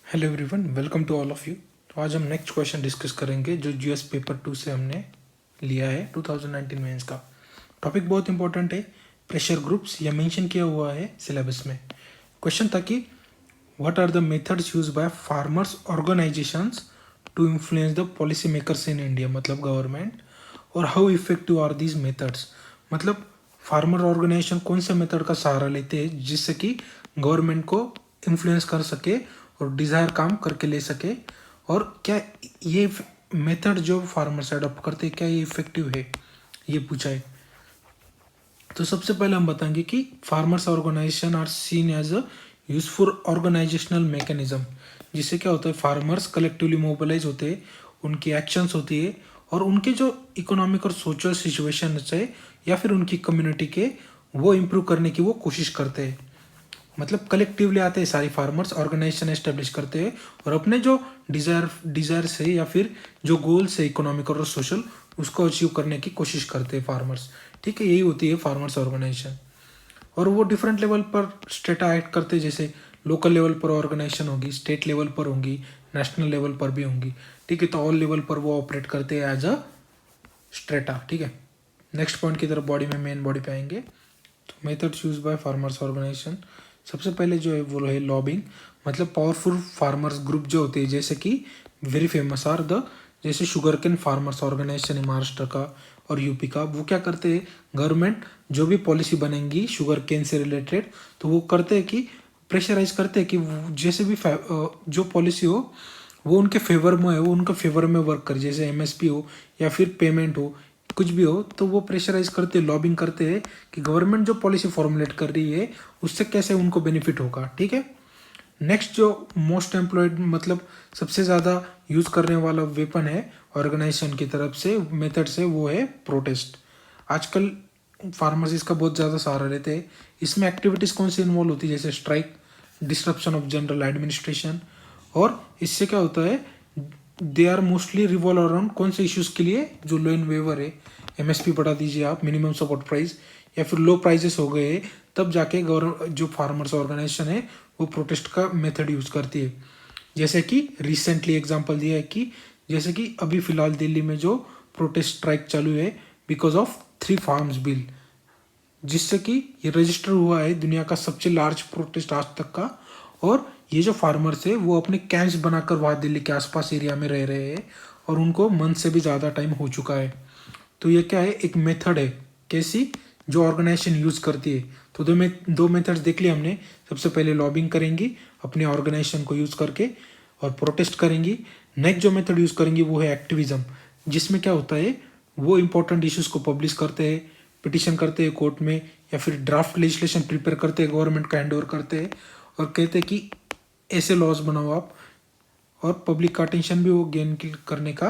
Hello everyone, welcome to all of you. तो आज हम नेक्स्ट क्वेश्चन डिस्कस करेंगे जो जीएस पेपर 2 से हमने लिया है 2019 मेंस का। टॉपिक बहुत इंपॉर्टेंट है, प्रेशर ग्रुप्स, या मेंशन किया हुआ है सिलेबस में। क्वेश्चन था कि what are the methods use by farmers organisations to influence the policy makers in India, मतलब गवर्नमेंट, और how effective are these methods, मतलब फार्मर ऑर्गेनाइजेशन कौन से मेथड का सहारा लेते हैं जिससे कि गवर्नमेंट को इन्फ्लुएंस कर सके और डिज़ायर काम करके ले सके, और क्या ये मेथड जो फार्मर्स अडॉप्ट करते हैं क्या ये इफेक्टिव है, ये पूछा है। तो सबसे पहले हम बताएंगे कि farmers organisation are seen as a useful organisational mechanism, जिससे क्या होता है फार्मर्स कलेक्टिवली मोबिलाइज होते हैं, उनकी एक्शंस होती है और उनके जो इकोनॉमिक और सोशल सिचुएशन है या फिर उनकी कम्युनिटी के वो इम्प्रूव करने की वो कोशिश करते हैं। मतलब कलेक्टिवली आते हैं सारी फार्मर्स, ऑर्गेनाइजेशन एस्टेब्लिश करते हैं और अपने जो डिज़ायर से या फिर जो गोल्स है इकोनॉमिक और सोशल उसको अचीव करने की कोशिश करते हैं फार्मर्स। ठीक है, यही होती है फार्मर्स ऑर्गेनाइजेशन। और वो डिफरेंट लेवल पर स्टेटा एक्ट करते हैं, जैसे लोकल लेवल पर ऑर्गेनाइजेशन होगी, स्टेट लेवल पर होंगी, नेशनल लेवल पर भी होंगी। ठीक है, तो ऑल लेवल पर वो ऑपरेट करते हैं एज अ स्ट्रेटा। ठीक है, नेक्स्ट पॉइंट की तरफ बॉडी में मेन बॉडी पे आएंगे। तो methods use by farmers organisation, सबसे पहले जो है वो है लॉबिंग, मतलब पावरफुल फार्मर्स ग्रुप जो होते हैं, जैसे कि वेरी फेमस आर द जैसे शुगर केन फार्मर्स ऑर्गेनाइजेशन है महाराष्ट्र का और यूपी का। वो क्या करते हैं, गवर्नमेंट जो भी पॉलिसी बनेंगी शुगर केन से रिलेटेड तो वो करते हैं कि प्रेशराइज करते हैं कि जैसे भी जो पॉलिसी हो वो उनके फेवर में है, वो उनके फेवर में वर्क करे, जैसे एमएसपी हो या फिर पेमेंट हो, कुछ भी हो, तो वो प्रेशराइज करते हैं, लॉबिंग करते हैं कि गवर्नमेंट जो पॉलिसी फॉर्मुलेट कर रही है उससे कैसे उनको बेनिफिट होगा। ठीक है, नेक्स्ट जो मोस्ट एम्प्लॉयड मतलब सबसे ज़्यादा यूज़ करने वाला वेपन है ऑर्गेनाइजेशन की तरफ से मेथड से वो है प्रोटेस्ट। आजकल फार्मर्स इसका बहुत ज़्यादा सहारा लेते हैं। इसमें एक्टिविटीज़ कौन सी इन्वॉल्व होती है, जैसे strike, disruption of general administration, और इससे क्या होता है they are mostly revolve around कौन से इश्यूज़ के लिए, जो लो इन वेवर है, एमएसपी बढ़ा दीजिए आप, मिनिमम सपोर्ट प्राइस, या फिर लो प्राइजेस हो गए, तब जाके गवर्नमेंट जो फार्मर्स ऑर्गेनाइजेशन है वो प्रोटेस्ट का मेथड यूज़ करती है। जैसे कि रिसेंटली एग्जांपल दिया है कि जैसे कि अभी फ़िलहाल दिल्ली में जो प्रोटेस्ट स्ट्राइक चालू है बिकॉज ऑफ 3 फार्म्स बिल, जिससे कि ये रजिस्टर हुआ है दुनिया का सबसे लार्ज प्रोटेस्ट आज तक का। और ये जो फार्मर्स है वो अपने कैंप्स बनाकर वहाँ दिल्ली के आसपास एरिया में रह रहे हैं और उनको मंथ से भी ज़्यादा टाइम हो चुका है। तो ये क्या है, एक मेथड है कैसी जो ऑर्गेनाइजेशन यूज़ करती है। तो दो मेथड्स देख लिए हमने। सबसे पहले लॉबिंग करेंगी अपने ऑर्गेनाइजेशन को यूज़ करके और प्रोटेस्ट करेंगी। नेक्स्ट जो मेथड यूज़ करेंगी वो है एक्टिविज्म, जिसमें क्या होता है वो इंपॉर्टेंट इश्यूज़ को पब्लिश करते हैं, पिटिशन करते हैं कोर्ट में, या फिर ड्राफ्ट लेजिस्लेशन प्रिपेयर करते हैं, गवर्नमेंट का हैंड ओवर करते हैं और कहते हैं कि ऐसे लॉज बनाओ आप, और पब्लिक का अटेंशन भी वो गेन करने का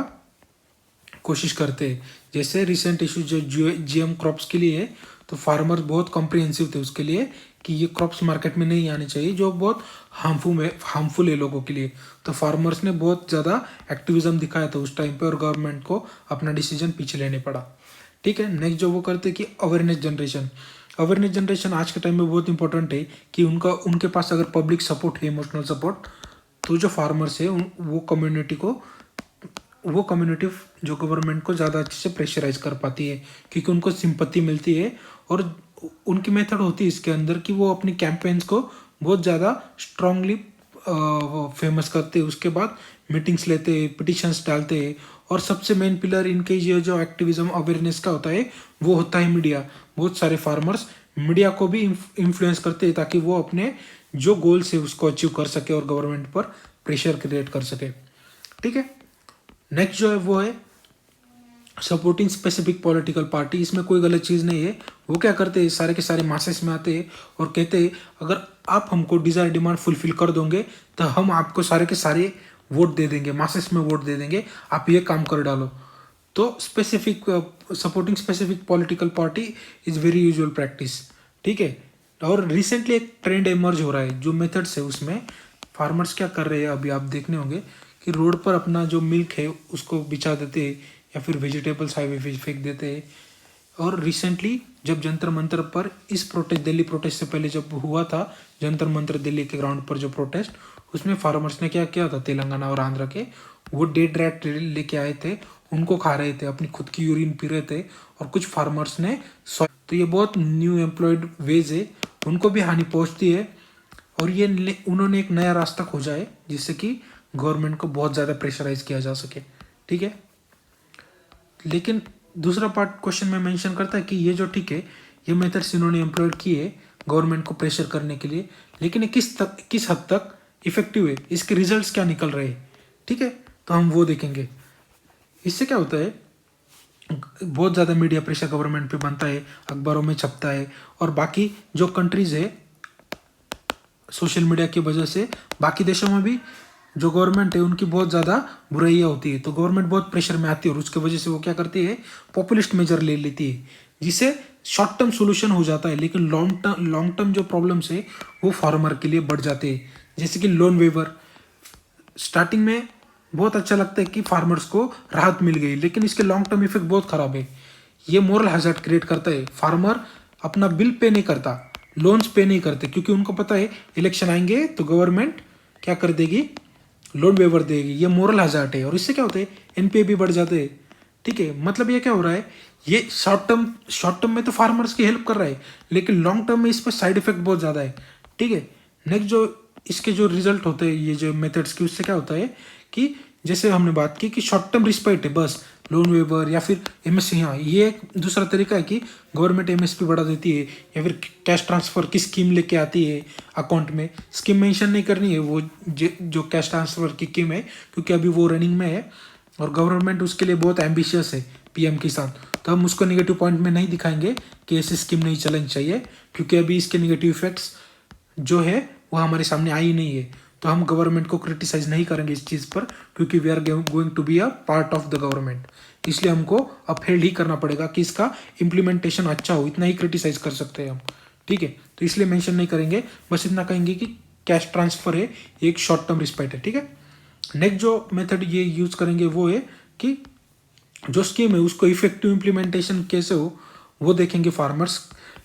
कोशिश करते हैं। जैसे रिसेंट इशू जो जीएम क्रॉप्स के लिए है, तो फार्मर्स बहुत कॉम्प्रिहेंसिव थे उसके लिए कि ये क्रॉप्स मार्केट में नहीं आने चाहिए जो बहुत हार्मफुल है लोगों के लिए। तो फार्मर्स ने बहुत ज़्यादा एक्टिविज्म दिखाया था उस टाइम पे और गवर्नमेंट को अपना डिसीजन पीछे लेने पड़ा। ठीक है, नेक्स्ट जो वो करते कि अवेयरनेस जनरेशन। अवेयरनेस जनरेशन आज के टाइम में बहुत इंपॉर्टेंट है कि उनके पास अगर पब्लिक सपोर्ट है, इमोशनल सपोर्ट, तो जो फार्मर्स है वो कम्युनिटी जो गवर्नमेंट को ज़्यादा अच्छे से प्रेशराइज कर पाती है, क्योंकि उनको सिंपत्ति मिलती है। और उनकी मेथड होती है इसके अंदर कि वो अपनी कैंपेन्स को बहुत ज़्यादा स्ट्रांगली फेमस करते हैं, उसके बाद मीटिंग्स लेते हैं, पिटिशंस डालते हैं। और सबसे मेन पिलर इनके ये जो एक्टिविज्म अवेयरनेस का होता है वो होता है मीडिया। बहुत सारे फार्मर्स मीडिया को भी इन्फ्लुएंस करते हैं ताकि वो अपने जो गोल्स है उसको अचीव कर सके और गवर्नमेंट पर प्रेशर क्रिएट कर सके। ठीक है, नेक्स्ट जो है वो है सपोर्टिंग स्पेसिफिक पॉलिटिकल पार्टी। इसमें कोई गलत चीज़ नहीं है। वो क्या करते हैं, सारे के सारे मासेस में आते हैं और कहते हैं अगर आप हमको डिज़ायर डिमांड फुलफिल कर दोगे तो हम आपको सारे के सारे वोट दे देंगे, मासेस में वोट दे देंगे, आप ये काम कर डालो। तो supporting specific political party is very usual practice. ठीक है, और रिसेंटली एक ट्रेंड इमर्ज हो रहा है जो मेथड्स है उसमें फार्मर्स क्या कर रहे हैं अभी आप देखने होंगे कि रोड पर अपना जो मिल्क है उसको बिछा देते हैं या फिर वेजिटेबल्स हाईवे पे फेंक देते हैं। और रिसेंटली जब जंतर मंतर पर इस प्रोटेस्ट, दिल्ली प्रोटेस्ट से पहले जब हुआ था जंतर मंतर दिल्ली के ग्राउंड पर जो प्रोटेस्ट, उसमें फार्मर्स ने क्या किया था, तेलंगाना और आंध्र के, वो डेड रैट लेके आए थे, उनको खा रहे थे, अपनी खुद की यूरिन पी रहे थे, और कुछ फार्मर्स ने तो ये बहुत न्यू एम्प्लॉयड वेज है, उनको भी हानि पहुंचती है। और ये उन्होंने एक नया रास्ता खोजा है जिससे कि गवर्नमेंट को बहुत ज़्यादा प्रेशराइज किया जा सके, ठीक है। लेकिन दूसरा पार्ट क्वेश्चन में मेंशन करता है कि ये जो, ठीक है, ये मेथड्स इन्होंने एम्प्लॉयड किए गवर्नमेंट को प्रेशर करने के लिए, लेकिन ये किस हद तक इफेक्टिव है, इसके रिजल्ट्स क्या निकल रहे हैं, ठीक है, तो हम वो देखेंगे। इससे क्या होता है, बहुत ज़्यादा मीडिया प्रेशर गवर्नमेंट पे बनता है, अखबारों में छपता है, और बाकी जो कंट्रीज है सोशल मीडिया की वजह से बाकी देशों में भी जो गवर्नमेंट है उनकी बहुत ज़्यादा बुराइयाँ होती है, तो गवर्नमेंट बहुत प्रेशर में आती है, और उसकी वजह से वो क्या करती है, पॉपुलिस्ट मेजर ले लेती है, जिससे शॉर्ट टर्म सोल्यूशन हो जाता है, लेकिन लॉन्ग टर्म जो प्रॉब्लम्स है वो फार्मर के लिए बढ़ जाते हैं। जैसे कि लोन वेवर, स्टार्टिंग में बहुत अच्छा लगता है कि फार्मर्स को राहत मिल गई, लेकिन इसके लॉन्ग टर्म इफेक्ट बहुत ख़राब है। ये मोरल हैजर्ड क्रिएट करता है, फार्मर अपना बिल पे नहीं करता, लोन्स पे नहीं करते, क्योंकि उनको पता है इलेक्शन आएंगे तो गवर्नमेंट क्या कर देगी, लोन वेवर देगी। ये मोरल हैजर्ड है, और इससे क्या होता है, एनपीए भी बढ़ जाते हैं, ठीक है। मतलब ये क्या हो रहा है, ये शॉर्ट टर्म में तो फार्मर्स की हेल्प कर रहा है, लेकिन लॉन्ग टर्म में इस पर साइड इफेक्ट बहुत ज़्यादा है, ठीक है। नेक्स्ट जो इसके जो रिजल्ट होते हैं ये जो मेथड्स की, उससे क्या होता है कि जैसे हमने बात की कि शॉर्ट टर्म रिस्पेक्ट है, बस लोन वेवर या फिर एमएसपी, हाँ ये एक दूसरा तरीका है कि गवर्नमेंट एमएसपी बढ़ा देती है, या फिर कैश ट्रांसफर की स्कीम लेके आती है अकाउंट में। स्कीम मेंशन नहीं करनी है, वो जो कैश ट्रांसफर की स्कीम है, क्योंकि अभी वो रनिंग में है और गवर्नमेंट उसके लिए बहुत एम्बिशियस है, पीएम किसान, तो हम उसको नेगेटिव पॉइंट में नहीं दिखाएंगे कि ऐसी स्कीम नहीं चलनी चाहिए, क्योंकि अभी इसके नेगेटिव इफेक्ट्स जो है वो हमारे सामने आई नहीं है, तो हम गवर्नमेंट को क्रिटिसाइज नहीं करेंगे इस चीज़ पर, क्योंकि we are going to be a part of the government, इसलिए हमको अपहेल्ड ही करना पड़ेगा कि इसका इम्प्लीमेंटेशन अच्छा हो, इतना ही क्रिटिसाइज कर सकते हैं हम, ठीक है। तो इसलिए मेंशन नहीं करेंगे, बस इतना कहेंगे कि कैश ट्रांसफर है, एक शॉर्ट टर्म रिस्पेक्ट है, ठीक है। नेक्स्ट जो मेथड ये यूज करेंगे वो है कि जो स्कीम है उसको इफेक्टिव इम्प्लीमेंटेशन कैसे हो वो देखेंगे फार्मर्स।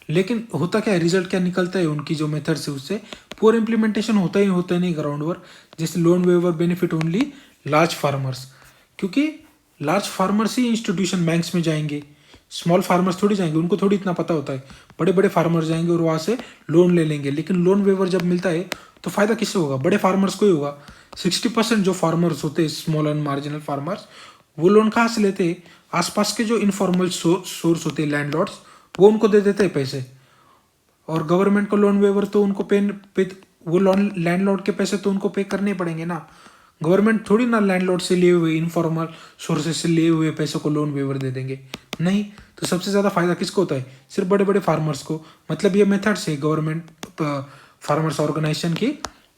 लेकिन होता क्या है, रिजल्ट क्या निकलता है उनकी जो मेथड्स है उससे, पुअर इम्प्लीमेंटेशन होता ही नहीं ग्राउंड वर्क। जैसे loan waiver benefit only large farmers, क्योंकि लार्ज फार्मर्स ही इंस्टीट्यूशन बैंक्स में जाएंगे, स्मॉल फार्मर्स थोड़ी जाएंगे, उनको थोड़ी इतना पता होता है, बड़े बड़े फार्मर्स जाएंगे और वहाँ से लोन ले लेंगे। लेकिन लोन वेवर जब मिलता है तो फायदा किससे होगा, बड़े फार्मर्स को ही होगा। 60% जो फार्मर्स होते हैं स्मॉल एंड मार्जिनल फार्मर्स, वो लोन कहाँ से लेते हैं, आसपास के जो इनफॉर्मल सोर्स होते हैं लैंडलॉर्ड्स, वो उनको दे देते हैं पैसे, और गवर्नमेंट को लोन वेवर तो उनको पे वो लोन लैंडलॉर्ड के पैसे तो उनको पे करने पड़ेंगे ना, गवर्नमेंट थोड़ी ना लैंडलॉर्ड से लिए हुए इनफॉर्मल सोर्सेज से लिए हुए पैसों को लोन वेवर दे देंगे, नहीं। तो सबसे ज़्यादा फायदा किसको होता है, सिर्फ बड़े बड़े फार्मर्स को। मतलब ये मेथड्स है गवर्नमेंट फार्मर्स ऑर्गेनाइजेशन की,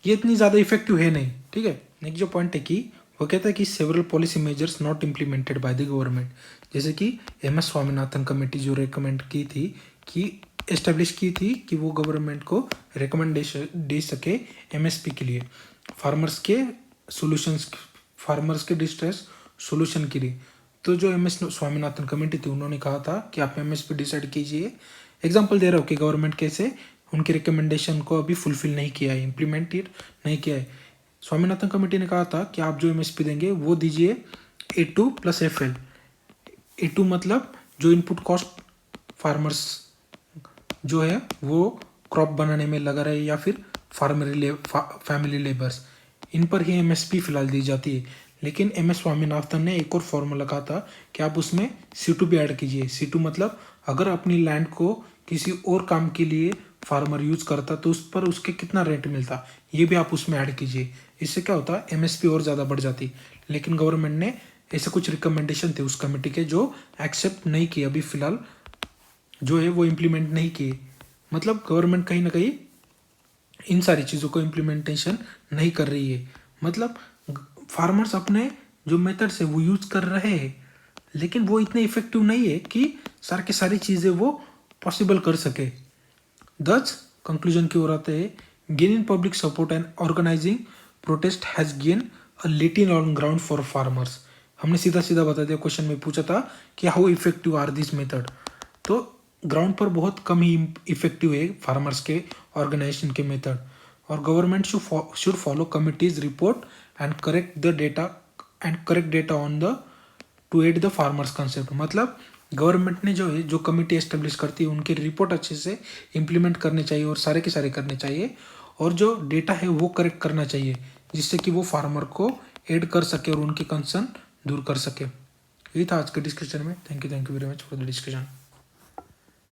ये इतनी ज़्यादा इफेक्टिव है नहीं, ठीक है। नेक्स्ट जो पॉइंट है कि वो कहता है कि several policy measures not implemented by the government, जैसे कि एमएस स्वामीनाथन कमेटी जो रेकमेंड की थी कि एस्टेब्लिश की थी कि वो गवर्नमेंट को रिकमेंडेशन दे सके एमएसपी के लिए, फार्मर्स के सॉल्यूशंस, फार्मर्स के डिस्ट्रेस सॉल्यूशन के लिए। तो जो एमएस स्वामीनाथन कमेटी थी उन्होंने कहा था कि आप एमएसपी डिसाइड कीजिए। एग्जांपल दे रहा हूँ कि गवर्नमेंट कैसे उनके रिकमेंडेशन को अभी फुलफिल नहीं किया है, इम्प्लीमेंटेड नहीं किया है। स्वामीनाथन कमेटी ने कहा था कि आप जो एमएसपी देंगे वो दीजिए A2 + FL। A2 मतलब जो इनपुट कॉस्ट फार्मर्स जो है वो क्रॉप बनाने में लगा रहे, या फिर फैमिली लेबर्स, इन पर ही एमएसपी फिलहाल दी जाती है। लेकिन एमएस स्वामीनाथन ने एक और फॉर्मूला कहा था कि आप उसमें C2 भी ऐड कीजिए। C2 मतलब अगर अपनी लैंड को किसी और काम के लिए फार्मर यूज करता तो उस पर उसके कितना रेंट मिलता, ये भी आप उसमें ऐड कीजिए। इससे क्या होता, एमएसपी और ज़्यादा बढ़ जाती। लेकिन गवर्नमेंट ने ऐसे कुछ रिकमेंडेशन थे उस कमेटी के जो एक्सेप्ट नहीं किए, अभी फिलहाल जो है वो इम्प्लीमेंट नहीं किए। मतलब गवर्नमेंट कहीं ना कहीं इन सारी चीज़ों को इम्प्लीमेंटेशन नहीं कर रही है। मतलब फार्मर्स अपने जो मेथड्स है वो यूज कर रहे हैं, लेकिन वो इतने इफेक्टिव नहीं है कि की सारी चीज़ें वो पॉसिबल कर सके। दस कंक्लूजन की ओर आते हैं, gain in public support and organising protest has gain a little on ground for farmers. हमने सीधा सीधा बता दिया, क्वेश्चन में पूछा था कि how effective are this method. तो ग्राउंड पर बहुत कम ही इफेक्टिव है फार्मर्स के ऑर्गेनाइजेशन के मेथड। और government should follow committees report and correct data on the to aid the farmers concept. मतलब गवर्नमेंट ने जो है जो कमिटी एस्टेब्लिश करती है उनकी रिपोर्ट अच्छे से इम्प्लीमेंट करनी चाहिए और सारे के सारे करने चाहिए, और जो डेटा है वो करेक्ट करना चाहिए, जिससे कि वो फार्मर को ऐड कर सके और उनकी कंसर्न दूर कर सके। यही था आज के डिस्कशन में। Thank you very much for the discussion.